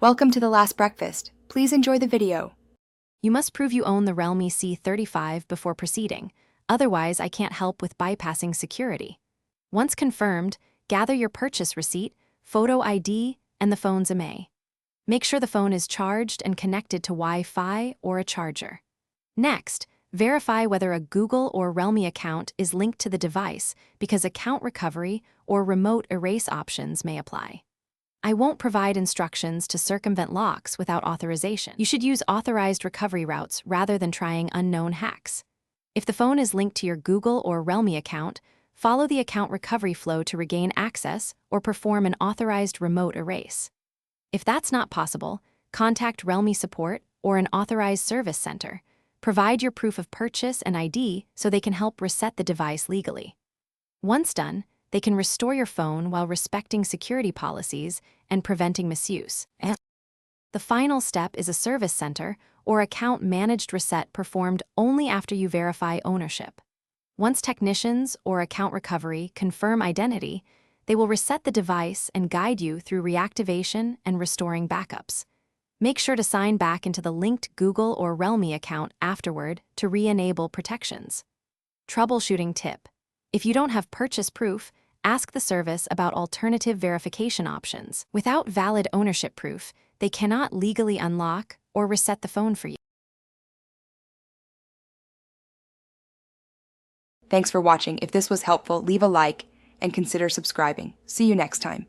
Welcome to the last breakfast. Please enjoy the video. You must prove you own the Realme C35 before proceeding, otherwise I can't help with bypassing security. Once confirmed, gather your purchase receipt, photo ID, and the phone's IMEI. Make sure the phone is charged and connected to Wi-Fi or a charger. Next, verify whether a Google or Realme account is linked to the device because account recovery or remote erase options may apply. I won't provide instructions to circumvent locks without authorization. You should use authorized recovery routes rather than trying unknown hacks. If the phone is linked to your Google or Realme account, follow the account recovery flow to regain access or perform an authorized remote erase. If that's not possible, contact Realme support or an authorized service center. Provide your proof of purchase and ID so they can help reset the device legally. Once done, they can restore your phone while respecting security policies and preventing misuse. The final step is a service center or account managed reset performed only after you verify ownership. Once technicians or account recovery confirm identity, they will reset the device and guide you through reactivation and restoring backups. Make sure to sign back into the linked Google or Realme account afterward to re-enable protections. Troubleshooting tip: if you don't have purchase proof, ask the service about alternative verification options. Without valid ownership proof, they cannot legally unlock or reset the phone for you. Thanks for watching. If this was helpful, leave a like and consider subscribing. See you next time.